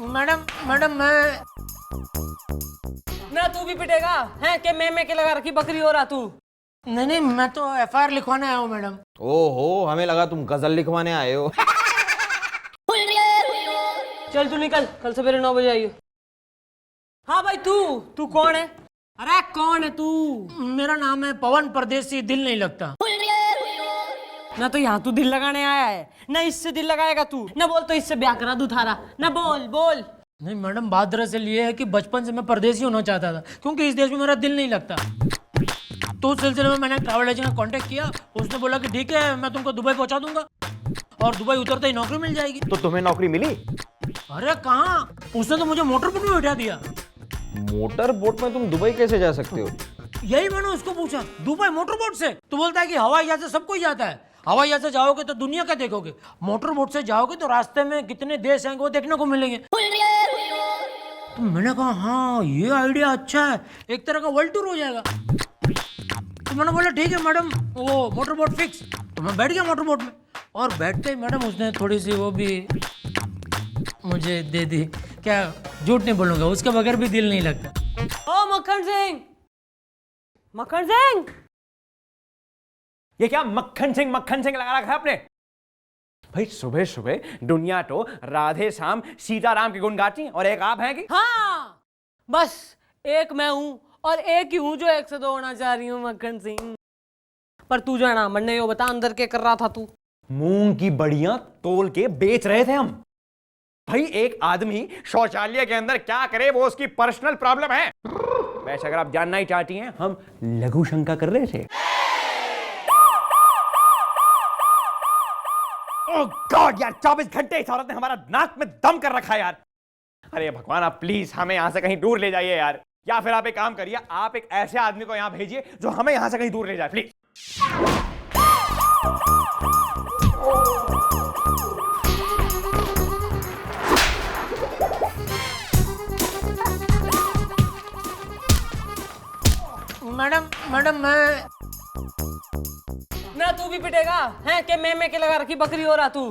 Madam madam मैं ना तू भी पिटेगा है कि मैं के लगा रखी बकरी हो रहा तू। नहीं मैं तो एफआईआर लिखवाने आया हूँ मैडम। ओहो, हमें लगा तुम गजल लिखवाने आए हो। चल तू निकल, कल सवेरे 9 बजे आइयो। हाँ भाई तू तू कौन है? अरे कौन है तू? मेरा नाम है पवन परदेसी, दिल नहीं लगता। ना तो यहाँ तू दिल लगाने आया है, ना इससे दिल लगाएगा तू। ना बोल तो इससे ब्याह करा दूं थारा। ना बोल बोल। नहीं मैडम, बात दरअसल ये है कि बचपन से मैं परदेसी होना चाहता था, क्योंकि इस देश में मेरा दिल नहीं लगता। तो उस सिलसिले में मैंने ट्रैवल एजेंट का कांटेक्ट किया। उसने बोला कि ठीक है, मैं तुमको दुबई पहुंचा दूंगा और दुबई उतरते ही नौकरी मिल जाएगी। तो तुम्हें नौकरी मिली? अरे कहाँ, उसने तो मुझे मोटर बोट में बैठा दिया। मोटर बोट में तुम दुबई कैसे जा सकते हो? यही मैंने उसको पूछा, दुबई मोटर बोट से? तो बोलता है कि हवाई जहाज से सब कोई जाता है। हवाई जहाज से जाओगे तो दुनिया का देखोगे, मोटर बोट से जाओगे तो रास्ते में कितने देश हैं वो देखने को मिलेंगे। तो मैंने कहा हाँ ये आइडिया अच्छा है, एक तरह का वर्ल्ड टूर हो जाएगा। तो मैंने बोला ठीक है मैडम, वो मोटर बोट फिक्स। तो मैं बैठ गया मोटर बोट में, और बैठते ही मैडम उसने थोड़ी सी वो भी मुझे दे दी। क्या झूठ नहीं बोलूंगा, उसके बगैर भी दिल नहीं लगता। ओ मक्खन सिंह, मक्खन सिंह। ये क्या मक्खन सिंह लगा रखा है आपने? भाई सुबह सुबह दुनिया तो राधे श्याम सीताराम के गुण गाती है और एक आप हैं कि? हाँ बस एक मैं हूं और एक ही हूं जो 1 से 2 होना चाह रही हूँ मक्खन सिंह। पर तू जाना मन्ने यो बता, अंदर के कर रहा था तू? मूंग की बड़ियां तोल के बेच रहे थे हम। भाई एक आदमी शौचालय के अंदर क्या करे वो उसकी पर्सनल प्रॉब्लम है। वैसे अगर आप जानना ही चाहती हैं, हम लघु शंका कर रहे थे। ओह गॉड यार, 24 घंटे इस औरत ने हमारा नाक में दम कर रखा है यार। अरे भगवान, आप प्लीज हमें यहां से कहीं दूर ले जाइए यार। या फिर आप एक काम करिए, आप एक ऐसे आदमी को यहां भेजिए जो हमें यहां से कहीं दूर ले जाए प्लीज। मैडम मैं ना तू भी पिटेगा है कि मैं के लगा रखी बकरी हो रहा तू।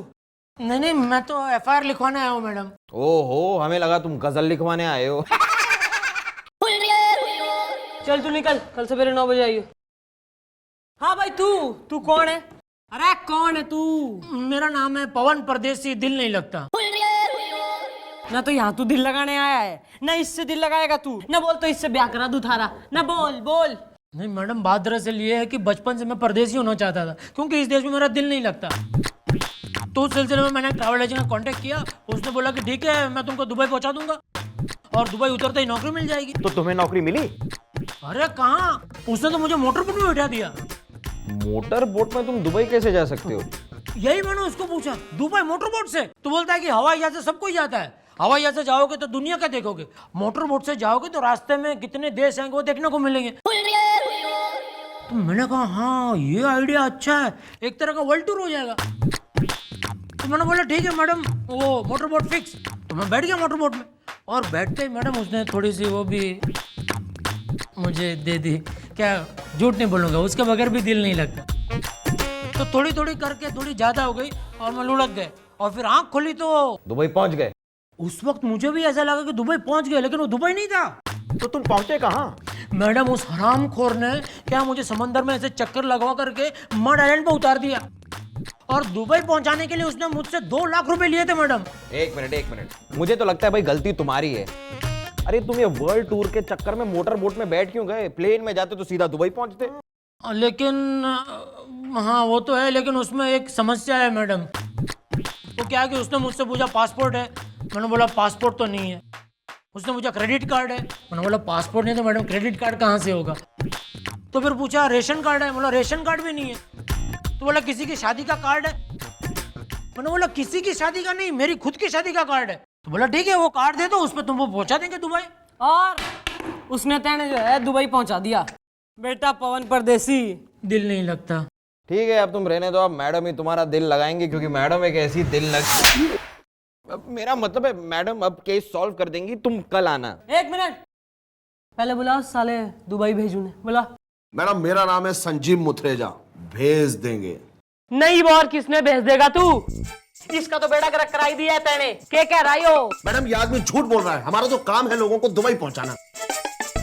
नहीं मैं तो एफआईआर लिखवाने आया हूँ मैडम। ओहो, हमें लगा तुम गजल लिखवाने आए हो। चल तू निकल, कल सवेरे 9 बजे आइयो। हाँ भाई तू तू कौन है? अरे कौन है तू? मेरा नाम है पवन परदेसी, दिल नहीं लगता। ना तो यहाँ तू दिल लगाने आया है, ना इससे दिल लगाएगा तू। ना बोल तो इससे ब्याह करा दूं थारा। ना बोल बोल। नहीं मैडम, बात दरअसल ये है कि बचपन से मैं परदेसी होना चाहता था, क्योंकि इस देश में मेरा दिल नहीं लगता। तो उस सिलसिले में मैंने ट्रैवल एजेंट का कांटेक्ट किया। उसने बोला कि ठीक है, मैं तुमको दुबई पहुंचा दूंगा और दुबई उतरते ही नौकरी मिल जाएगी। तो तुम्हें नौकरी मिली? अरे कहाँ, उसने तो मुझे मोटर बोट में बैठा दिया। मोटर बोट में तुम दुबई कैसे जा सकते हो? यही मैंने उसको पूछा, दुबई मोटर बोट से? तो बोलता है कि हवाई जहाज से सब कोई जाता है। हवाई जहाज से जाओगे तो दुनिया का देखोगे, मोटर बोट से जाओगे तो रास्ते में कितने देश हैं वो देखने को मिलेंगे। तो मैंने कहा हाँ ये आइडिया अच्छा है, एक तरह का वर्ल्ड टूर हो जाएगा। तो मैंने बोला ठीक है मैडम, वो मोटर बोट फिक्स। तो मैं बैठ गया मोटर बोट में, और बैठते ही मैडम उसने थोड़ी सी वो भी मुझे दे दी। क्या झूठ नहीं बोलूंगा, उसके बगैर भी दिल नहीं लगता। तो थोड़ी थोड़ी करके थोड़ी ज्यादा हो गई और मैं लुढ़क गए, और फिर आंख खोली तो दुबई पहुंच गए? उस वक्त मुझे भी ऐसा लगा कि दुबई पहुंच गए, लेकिन वो दुबई नहीं था। तो तुम पहुंचे कहाँ? मैडम उस हरामखोर ने क्या मुझे समंदर में ऐसे चक्कर लगवा करके मड आइलैंड पे उतार दिया, और दुबई पहुंचाने के लिए उसने मुझसे 2 लाख रुपए लिए थे मैडम। एक मिनट, मुझे तो लगता है भाई गलती तुम्हारी है। अरे तुम ये वर्ल्ड टूर के चक्कर में मोटर बोट में बैठ क्यों गए? प्लेन में जाते तो सीधा दुबई पहुंचते। लेकिन हाँ वो तो है, लेकिन उसमें एक समस्या है मैडम। वो क्या है कि उसने मुझसे पूछा पासपोर्ट है? मैंने बोला पासपोर्ट तो नहीं है। उसने पूछा क्रेडिट कार्ड है? मैंने बोला पासपोर्ट नहीं तो मैडम क्रेडिट कार्ड कहाँ से होगा? तो फिर पूछा रेशन कार्ड है? बोला रेशन कार्ड भी नहीं है। तो बोला किसी की शादी का कार्ड है? मैंने बोला किसी की शादी का नहीं, मेरी खुद की शादी का कार्ड है। तो बोला ठीक है वो कार्ड दे दो, उस पर तुमको पहुंचा देंगे दुबई। और उसने तेने जो है दुबई पहुंचा दिया। बेटा पवन परदेसी, दिल नहीं लगता। ठीक है अब तुम रहने दो, अब मैडम ही तुम्हारा दिल लगाएंगे, क्योंकि मैडम एक ऐसी दिल लग। अब मेरा मतलब है मैडम अब केस सॉल्व कर देंगी, तुम कल आना। 1 मिनट पहले बुला साले दुबई भेजू ने, बुला। मैडम मेरा नाम है संजीव मुथरेजा, भेज देंगे। नहीं और किसने भेज देगा तू? इसका तो बेड़ा गर्क कराई दिया है तेने। क्या कह रही हो? मैडम ये आदमी झूठ बोल रहा है। हमारा तो काम है लोगों को दुबई पहुंचाना।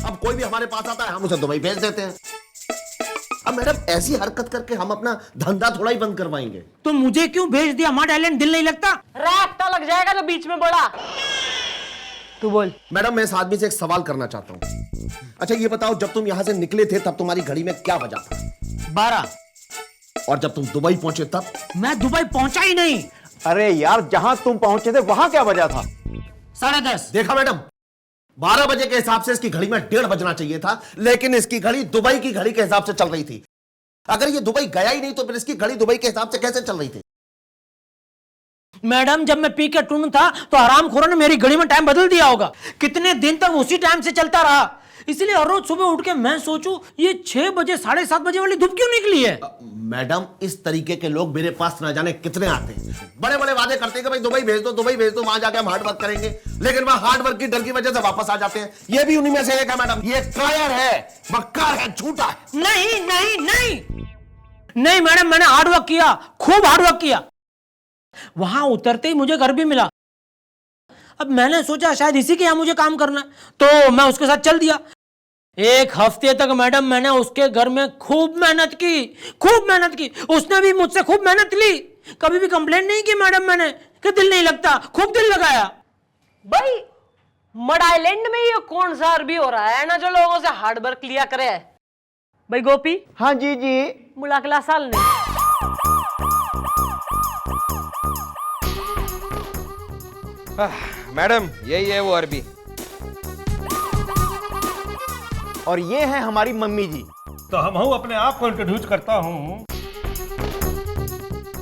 अब कोई भी हमारे पास आता है हम उसे दुबई भेज देते हैं। अब मैडम ऐसी हरकत करके हम अपना धंधा थोड़ा ही बंद करवाएंगे। तो मुझे क्यों भेज दिया? हमारा टैलेंट दिल नहीं लगता? रास्ता लग जाएगा जो बीच में बोला। तू बोल। मैडम मैं इस आदमी से एक सवाल करना चाहता हूँ। अच्छा ये बताओ, जब तुम यहां से निकले थे तब तुम्हारी घड़ी में क्या बजा था? 12। और जब तुम दुबई पहुंचे तब? मैं दुबई पहुंचा ही नहीं। अरे यार, जहां तुम पहुंचे थे वहां क्या वजह था? 10:30। देखा मैडम, 12 बजे के हिसाब से इसकी घड़ी में 1:30 बजना चाहिए था, लेकिन इसकी घड़ी दुबई की घड़ी के हिसाब से चल रही थी। अगर ये दुबई गया ही नहीं तो फिर इसकी घड़ी दुबई के हिसाब से कैसे चल रही थी? मैडम जब मैं पी के टून था तो हरामखोरों ने मेरी घड़ी में टाइम बदल दिया होगा। कितने दिन तक उसी टाइम से चलता रहा। इसलिए हर रोज सुबह उठ के मैं सोचूं ये 6 बजे 7:30 बजे वाली धूप क्यों निकली है। मैडम इस तरीके के लोग मेरे पास ना जाने कितने आते हैं। बड़े बड़े वादे करते हैं कि भाई दुबई भेज दो, दुबई भेज दो, वहां जाके हम हार्ड वर्क करेंगे, लेकिन वहां हार्ड वर्क की डर की वजह से वापस आ जाते हैं। ये भी उन्हीं में से एक है मैडम। ये कायर है, मक्कार है, झूठा है। नहीं नहीं नहीं नहीं मैडम, मैंने हार्ड वर्क किया, खूब हार्ड वर्क किया। वहां उतरते ही मुझे घर भी मिला। अब मैंने सोचा शायद इसी के यहां मुझे काम करना है, तो मैं उसके साथ चल दिया। 1 हफ्ते तक मैडम मैंने उसके घर में खूब मेहनत की, खूब मेहनत की। उसने भी मुझसे खूब मेहनत ली। कभी भी कंप्लेंट नहीं की मैडम मैंने कि दिल नहीं लगता। खूब दिल लगाया। भाई मड आइलैंड में ये कौन सा अरबी हो रहा है ना जो लोगों से हार्ड वर्क लिया करे? भाई गोपी। हाँ जी जी। मुलाकला साल ने। मैडम यही है वो अरबी। और ये है हमारी मम्मी जी। तो हम हूँ अपने आप को इंट्रोड्यूस करता हूँ।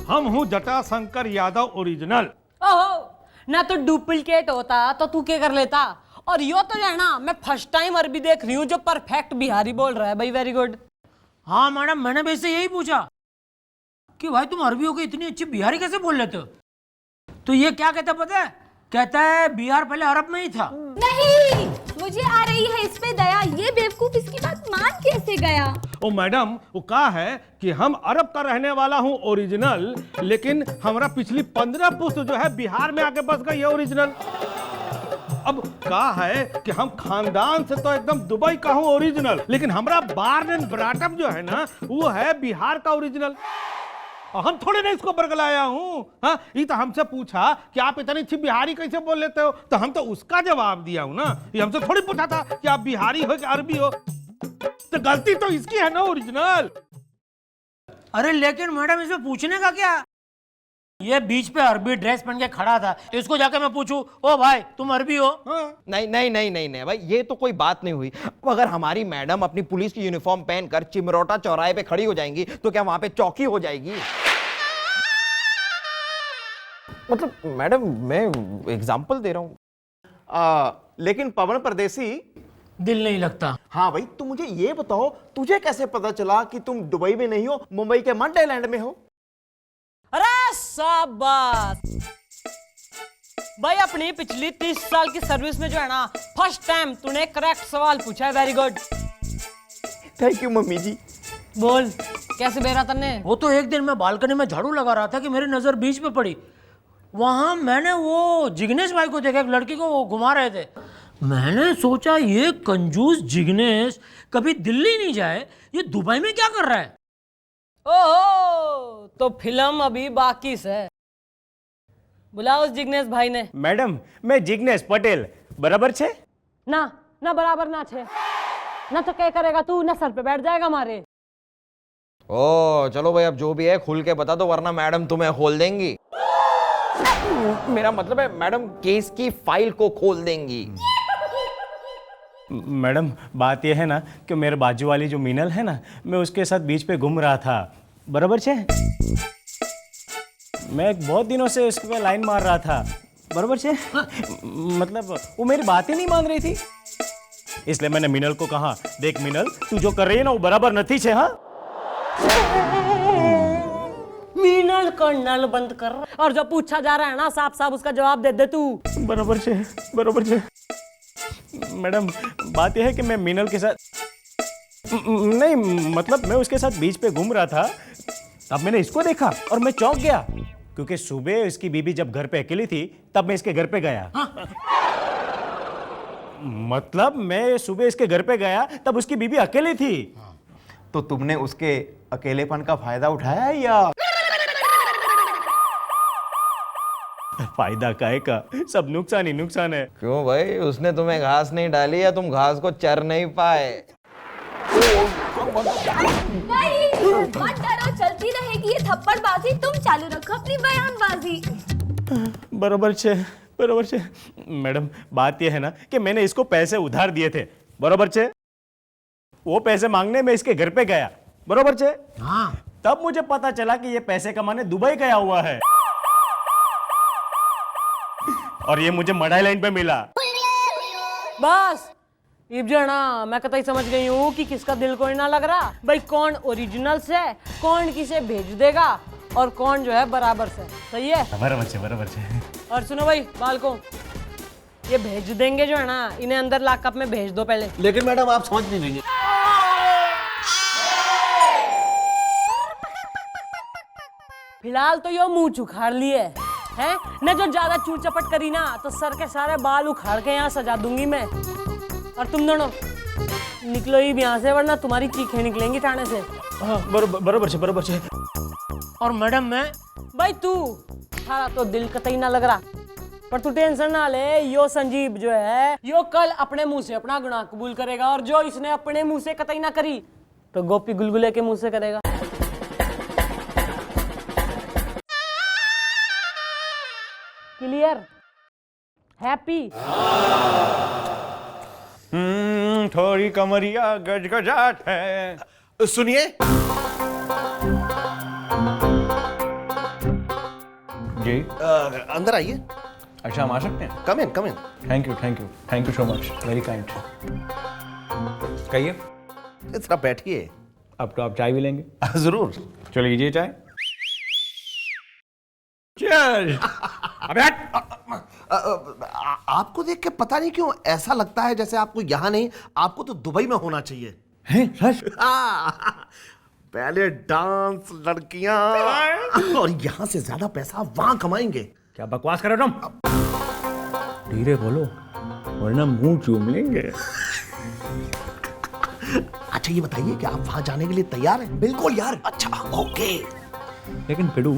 हम हूँ जटाशंकर यादव ओरिजिनल। ओहो, ना तो डुप्लीकेट होता तो तू क्या कर लेता। और यो तो है ना, मैं फर्स्ट टाइम अरबी देख रही हूँ जो परफेक्ट बिहारी बोल रहा है। भाई वेरी गुड। हाँ मैडम, मैंने भी इससे यही पूछा कि भाई तुम अरबी हो के इतनी अच्छी बिहारी कैसे बोल लेते हो। तो ये क्या कहता पता है? कहता है बिहार पहले अरब में ही था। नहीं, मुझे आ रही है इस पे दया। ये बेवकूफ इसकी बात मान कैसे गया? ओ मैडम, वो कहा है कि हम अरब का रहने वाला हूँ ओरिजिनल, लेकिन हमारा पिछली 15 पुश्त जो है बिहार में आके बस गई है ओरिजिनल। अब कहा है कि हम खानदान से तो एकदम दुबई का हूँ ओरिजिनल, लेकिन हमारा बार्न एंड ब्रॉटअप जो है ना वो है बिहार का ओरिजिनल। और हम थोड़े नहीं इसको बरगलाया हूँ। हाँ, ये तो हमसे पूछा कि आप इतनी अच्छी बिहारी कैसे बोल लेते हो, तो हम तो उसका जवाब दिया हूँ ना। ये हमसे थोड़ी पूछा था कि आप बिहारी हो कि अरबी हो। तो गलती तो इसकी है ना ओरिजिनल। अरे लेकिन मैडम इसमें पूछने का क्या? ये बीच पे अरबी ड्रेस पहन के खड़ा था, तो इसको जाके मैं पूछूं, ओ भाई तुम अरबी हो? नहीं नहीं नहीं नहीं नहीं भाई, ये तो कोई बात नहीं हुई। अब अगर हमारी मैडम अपनी पुलिस की यूनिफॉर्म पहनकर चिमरोटा चौराहे पे खड़ी हो जाएंगी तो क्या वहां पे चौकी हो जाएगी? मतलब मैडम मैं एग्जाम्पल दे रहा हूं। लेकिन पवन परदेसी, दिल नहीं लगता। हाँ भाई, तू मुझे ये बताओ, तुझे कैसे पता चला कि तुम दुबई में नहीं हो, मुंबई के मड आइलैंड में हो? अरे शाबाश भाई, अपनी पिछली 30 साल की सर्विस में जो है ना फर्स्ट टाइम तूने करेक्ट सवाल पूछा है। Very good. Thank you mummy ji. बोल कैसे बेरा तन्ने? वो तो एक दिन मैं बालकनी में झाड़ू लगा रहा था कि मेरी नजर बीच पे पड़ी। वहां मैंने वो जिग्नेश भाई को देखा, एक लड़की को वो घुमा रहे थे। मैंने सोचा ये कंजूस जिग्नेश कभी दिल्ली नहीं जाए, ये दुबई में क्या कर रहा है। ओहो, तो फिल्म अभी बाकी से। बुलाओ उस जिग्नेश भाई ने। मैडम मैं जिग्नेश पटेल बराबर छे? ना ना बराबर ना छे ना, तो क्या करेगा तू? ना सर पे बैठ जाएगा हमारे। ओ चलो भाई, अब जो भी है खुल के बता दो, वरना मैडम तुम्हें खोल देंगी। मेरा मतलब है मैडम केस की फाइल को खोल देंगी। मैडम बात यह है ना कि मेरे बाजू वाली जो मीनल है ना, मैं उसके साथ बीच पे घूम रहा था, बराबर छे? मैं बहुत दिनों से उसके पे लाइन मार रहा था, बराबर छे? मतलब वो मेरी बात ही नहीं मान रही थी, इसलिए मैंने मीनल को कहा, देख मीनल तू जो कर रही है ना वो बराबर नहीं छे। हाँ, मीनल का नल बंद कर, और जो पूछा जा रहा है ना साफ साफ उसका जवाब दे दे तू। बराबर छे, बराबर छे। मैडम बात यह है कि मैं मीनल के साथ नहीं, मतलब मैं उसके साथ बीच पे घूम रहा था, तब मैंने इसको देखा और मैं चौंक गया। क्योंकि सुबह इसकी बीबी जब घर पे अकेली थी तब मैं इसके घर पे गया। मतलब मैं सुबह इसके घर पे गया तब उसकी बीबी अकेली थी। तो तुमने उसके अकेलेपन का फायदा उठाया या? फायदा काहे का, सब नुकसान ही नुकसान है। क्यों भाई, उसने तुम्हें घास नहीं डाली या तुम घास को चर नहीं पाए? नहीं, मत डरो, चलती रहेगी ये थप्पड़बाजी। तुम चालू रखो अपनी बयानबाजी। बरोबर छे मैडम, बात यह है ना कि मैंने इसको पैसे उधार दिए थे, बरोबर छे। वो पैसे मांगने में इसके घर पे गया, बरोबर छे। हाँ। तब मुझे पता चला कि ये पैसे कमाने दुबई गया हुआ है और ये मुझे मढ़ाई लाइन पे मिला। बस इब जो है ना, मैं कतई समझ गई हूँ कि किसका दिल कोई ना लग रहा भाई। कौन ओरिजिनल से, कौन किसे भेज देगा और कौन जो है बराबर से। सही है, बराबर छे। और सुनो भाई बालको, ये भेज देंगे जो है ना, इन्हें अंदर लॉकअप में भेज दो पहले। लेकिन मैडम आप समझ नहीं रही हैं। फिलहाल तो यो मुंह उखाड़ लिए हैं न, जो ज्यादा चूर चपट करी ना तो सर के सारे बाल उखाड़ के यहाँ सजा दूंगी मैं। और तुम दोनों निकलो ही यहाँ से, वरना तुम्हारी चीखें निकलेंगी ठाणे से। हाँ, बरोबर छे। और मैडम मैं भाई तू, थारा तो दिल कतई ना लग रहा, पर तू टेंशन ना ले। यो संजीव जो है, यो कल अपने मुंह से अपना गुनाह कबूल करेगा, और जो इसने अपने मुंह से कतई ना करी तो गोपी गुलगुले के मुंह से करेगा। क्लियर? हैप्पी? थोड़ी कमरिया गजगजाट है। सुनिए, जी अंदर आइए। अच्छा, हम आ सकते हैं? Come in. Thank you so much, very kind. कहिए। जरा बैठिए। अब तो आप चाय भी लेंगे? जरूर। चलो लीजिए चाय। Cheers! अबे हट! आपको देख के पता नहीं क्यों ऐसा लगता है जैसे आपको यहाँ नहीं, आपको तो दुबई में होना चाहिए। हैं, सच? पहले डांस, लड़कियां, और यहाँ से ज्यादा पैसा आप वहां कमाएंगे। क्या बकवास कर रहे हो तुम? धीरे बोलो वरना मुंह चूम लेंगे। अच्छा ये बताइए कि आप वहां जाने के लिए तैयार हैं? बिल्कुल यार। अच्छा ओके। लेकिन पिडू,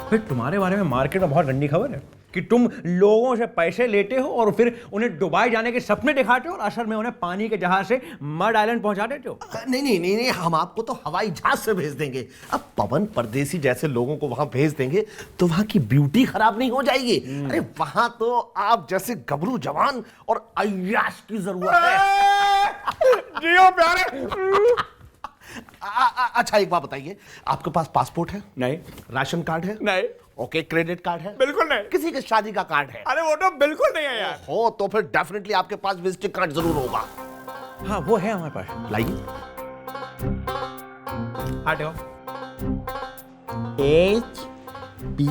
फिर तुम्हारे बारे में मार्केट में बहुत गंदी खबर है कि तुम लोगों से पैसे लेते हो और फिर उन्हें दुबई जाने के सपने दिखाते हो और असल में उन्हें पानी के जहाज से मड आइलैंड पहुंचा देते हो। नहीं, हम आपको तो हवाई जहाज से भेज देंगे। अब पवन परदेसी जैसे लोगों को वहां भेज देंगे तो वहां की ब्यूटी खराब नहीं हो जाएगी। अरे वहां तो आप जैसे गबरू जवान और अय्याश की जरूरत है। जियो प्यारे। अच्छा एक बात बताइए, आपके पास पासपोर्ट है? नहीं। राशन कार्ड है? नहीं। ओके, क्रेडिट कार्ड है? बिल्कुल नहीं। किसी के शादी का कार्ड है? अरे वो तो बिल्कुल नहीं है यार। हो तो फिर डेफिनेटली आपके पास विजिटिंग कार्ड जरूर होगा। हाँ वो है हमारे पास। लाइए। हटो। HPP।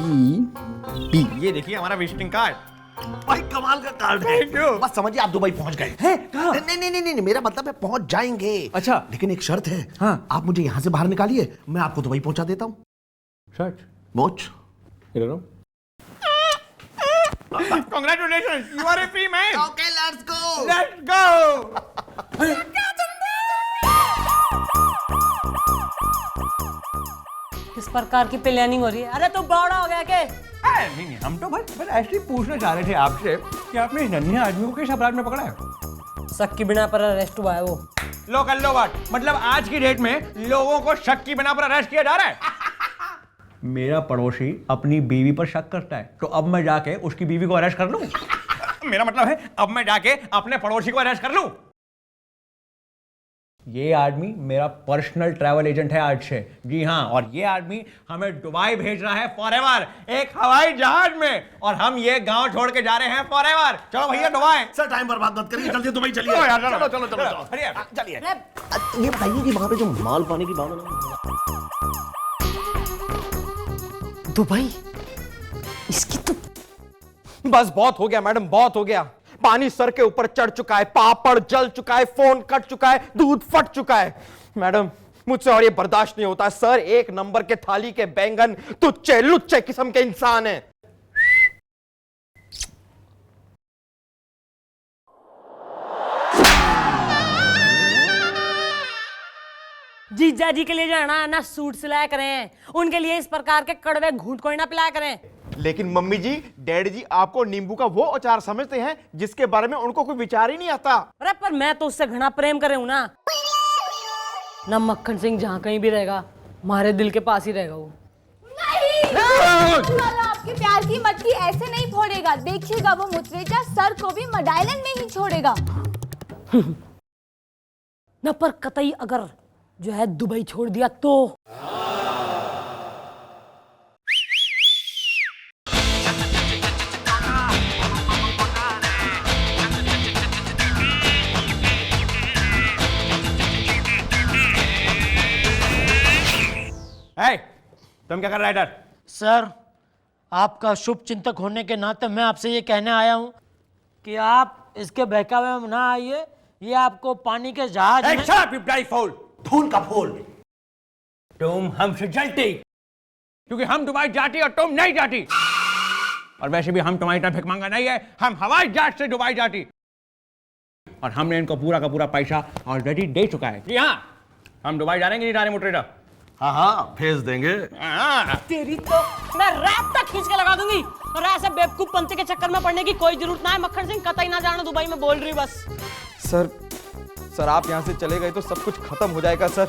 ये देखिए हमारा विजिटिंग कार्ड। भाई कमाल का कार्ड है। Thank you। बस समझिए आप दुबई पहुंच गए हैं। कहाँ? नहीं, मेरा मतलब है पहुंच जाएंगे। अच्छा। लेकिन एक शर्त है। हाँ। आप मुझे यहाँ से बाहर निकालिए, मैं आपको दुबई पहुंचा देता हूँ। सच? मोच। Congratulations, you are a free man. Okay, let's go. Let's go. किस प्रकार की प्लानिंग हो रही है? अरे तू बड़ा हो गया के? नहीं, हम तो बस ऐसे ही पूछना चाह रहे थे आपसे कि आपने इस नन्हे आदमी को किस अपराध में पकड़ा है? शक की बिना पर अरेस्ट हुआ है वो। लो कर लो बात। मतलब आज की डेट में लोगों को शक की बिना पर अरेस्ट किया जा रहा है। मेरा पड़ोसी अपनी बीवी पर शक करता है तो अब मैं जाके उसकी बीवी को अरेस्ट कर लूं? मेरा मतलब है अब मैं जाके अपने पड़ोसी को अरेस्ट कर लूं? ये आदमी मेरा पर्सनल ट्रैवल एजेंट है आज से। जी हाँ, और ये आदमी हमें दुबई भेज रहा है फॉरएवर, एक हवाई जहाज में, और हम ये गांव छोड़ के जा रहे हैं फॉरएवर। चलो भैया दुबई। सर टाइम बर्बाद मत करिए, जल्दी दुबई चलिए। चलो। चलिए। ये बताइए कि वहां पे जो माल पाने की बात है दुबई, इसकी तो बस बहुत हो गया मैडम, बहुत हो गया। पानी सर के ऊपर चढ़ चुका है, पापड़ जल चुका है, फोन कट चुका है, दूध फट चुका है। मैडम मुझसे और ये बर्दाश्त नहीं होता सर। एक नंबर के थाली के बैंगन तुच्चे लुच्चे किस्म के इंसान हैं। जीजा जी के लिए जो है ना सूट सिलाया करें, उनके लिए इस प्रकार के कड़वे घूंट कोई ना पिलाया करें। लेकिन मम्मी जी, डैडी जी आपको नींबू का वो अचार समझते हैं जिसके बारे में उनको कोई विचार ही नहीं आता। अरे पर मैं तो उससे घना प्रेम करे हूं ना मक्खन सिंह जहां कहीं भी रहेगा हमारे दिल के पास ही रहेगा वो। नहीं वाला आपके प्यार की मटकी ऐसे नहीं फोड़ेगा, देखिएगा वो मुचरेजा सर को भी मड आइलैंड में ही छोड़ेगा। न पर कतई अगर जो है दुबई छोड़ दिया तो तुम क्या कर रहा है इधर? सर, आपका शुभ चिंतक होने के नाते मैं आपसे ये कहने आया हूं कि आप इसके बहकावे में ना आइए। ये आपको पानी के जहाज में धूल का फूल। तुम हमसे जलती क्योंकि हम दुबई जाती और तुम नहीं जाती, और वैसे भी हम तुम्हारी तरह भिखमंगा नहीं है, हम हवाई जहाज से दुबई जाती और हमने इनको पूरा का पूरा पैसा ऑलरेडी दे चुका है। जी हाँ, हम दुबई जाएंगे नहीं जाने मुटरेडा। हाँ हाँ भेज देंगे। तेरी तो मैं रात तक खींच के लगा दूंगी, और ऐसे बेवकूफ पंते के चक्कर में पड़ने की कोई जरूरत ना है। मक्खन सिंह कतई ना जाना दुबई में, बोल रही बस। सर आप यहां से चले गए तो सब कुछ खत्म हो जाएगा सर।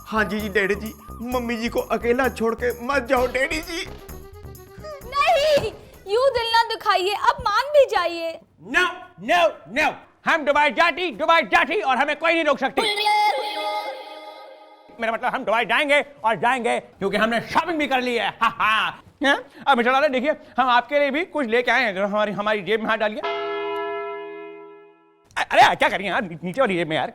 हाँ जी डैडी जी, मम्मी जी को अकेला छोड़ के मत जाओ डैडी जी। नहीं, यूं दिल ना दुखाइए, अब मान भी जाइए। नो नो नो, हम दुबई जाती और हमें कोई नहीं रोक सकती। मेरा मतलब हम दुबई जाएंगे और जाएंगे क्योंकि हमने शॉपिंग भी कर ली है। हा हा। अब मिस्टर लाला देखिए, हम आपके लिए भी कुछ लेके आए हैं, जो हमारी जेब में हाथ डालिए। अरे क्या करिए यार, नीचे वाली जेब में यार।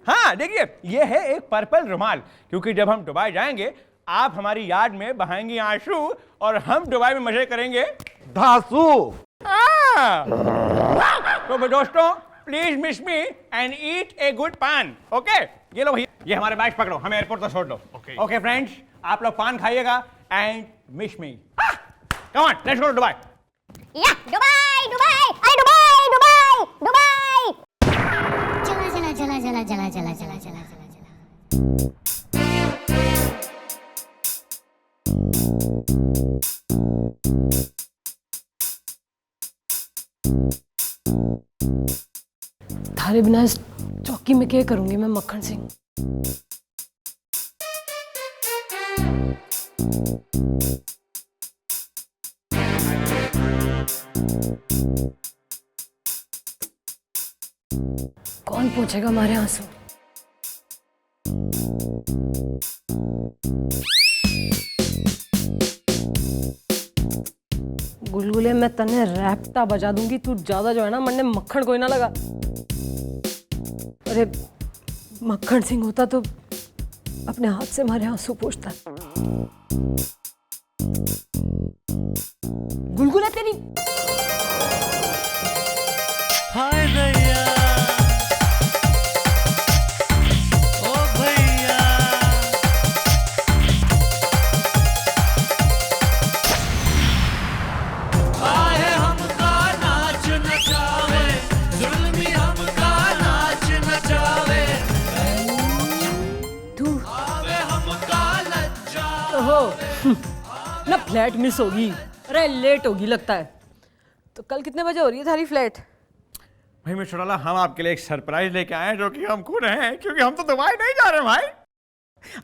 हाँ देखिए, ये है एक पर्पल रुमाल, क्योंकि जब हम दुबई जाएंगे आप हमारी याद में बहाएंगी आंसू और हम दुबई में मजे करेंगे धासू। तो दोस्तों, please miss me and eat a good पान। ओके, ये लो भैया, ये हमारे बैग पकड़ो, हमें एयरपोर्ट तक छोड़ दो। ओके फ्रेंड्स, आप लोग पान खाइएगा and miss me. Come on, let's go to Dubai. या दुबई दुबई अरे दुबई दुबई दुबई। चला चला चला चला चला चला चला चला थारे बिना इस चौकी में क्या करूंगी मैं मक्खन सिंह। कौन पूछेगा हमारे आंसू। गुलगुले मैं तने रैप्टा बजा दूंगी, तू ज्यादा जो है ना मन्ने मक्खन कोई ना लगा। अरे मक्खन सिंह होता तो अपने हाथ से हमारे आंसू पोंछता। गुलगुला तेरी हाय भैया, ओ भैया, आए हमका नाच नचावे, जुल्मी हमका नाच नचावे, तू आवे हमका लज्जा। ओहो ना फ्लैट मिस होगी। अरे लेट होगी लगता है। तो कल कितने बजे हो रही है थारी फ्लैट? भाई मिस्टर लाला, हम आपके लिए एक सरप्राइज लेके आए हैं जो कि हम खुद हैं, क्योंकि हम तो दुबई नहीं जा रहे भाई।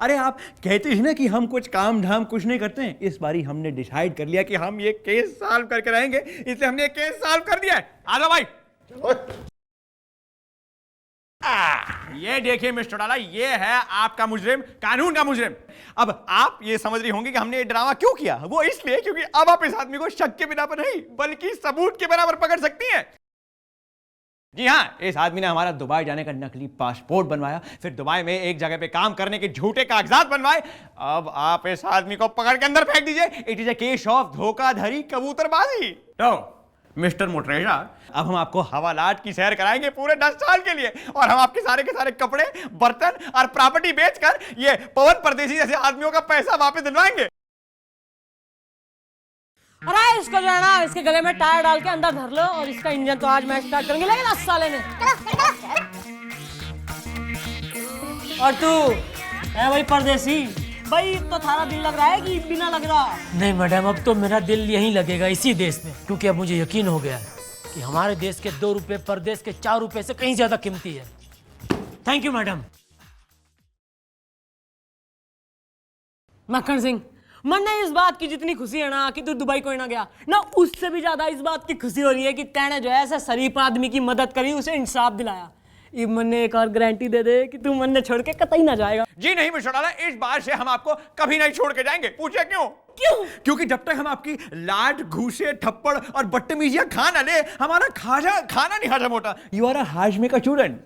अरे आप कहते हैं ना कि हम कुछ काम धाम कुछ नहीं करते हैं, इस बारी हमने डिसाइड कर लिया कि हम ये केस सॉल्व करके रहेंगे, इसलिए हमने ये केस सॉल्व कर दिया है। आ जाओ भाई। ये देखिए मिस्टर लाला, ये है आपका मुजरिम, कानून का मुजरिम। अब आप ये समझ रही होंगी कि हमने ये ड्रामा क्यों किया। वो इसलिए क्योंकि अब आप इस आदमी को शक के बिना पर नहीं बल्कि सबूत के बराबर पकड़ सकती हैं। जी हाँ, इस आदमी ने हमारा दुबई जाने का नकली पासपोर्ट बनवाया, फिर दुबई में एक जगह पे काम करने के झूठे कागजात बनवाए। अब आप इस आदमी को पकड़ के अंदर फेंक दीजिए। It is a case of धोखाधड़ी, कबूतरबाजी। तो मिस्टर मोटरेजा, अब हम आपको हवालात की सैर कराएंगे पूरे 10 साल के लिए, और हम आपके सारे के सारे कपड़े, बर्तन और प्रॉपर्टी बेचकर ये पवन परदेसी जैसे आदमियों का पैसा वापस दिलवाएंगे। अरे इसको जो है ना, इसके गले में टायर डाल के अंदर धर लो और इसका इंजन तो आज मैं स्टार्ट करेंगे, लेकिन 10 साल में। और तू है वही परदेसी भाई, तो थारा दिल लग रहा है कि बिना लग रहा? नहीं मैडम, अब तो मेरा दिल यहीं लगेगा, इसी देश में, क्योंकि अब मुझे यकीन हो गया है कि हमारे देश के 2 रुपए परदेश के 4 रुपए से कहीं ज्यादा कीमती है। Thank you madam. मक्खन सिंह, मन ने इस बात की जितनी खुशी है ना कि तू दुबई कोई ना गया ना, उससे भी ज्यादा इस बात की खुशी हो रही है कि तैने जो है ऐसे शरीफ आदमी की मदद करी, उसे इंसाफ दिलाया। ये मन ने एक और गारंटी दे दे कि तू मन ने छोड़ के कतई ना जाएगा। जी नहीं मिस्टर डाला, इस बार से हम आपको कभी नहीं छोड़ के जाएंगे। पूछे क्यों? क्यों? क्योंकि जब तक हम आपकी लाड, घूसे, थप्पड़ और बदतमीजियां खा ना ले, हमारा खाना नहीं हजम होता। यू आर अ हाजमे का स्टूडेंट।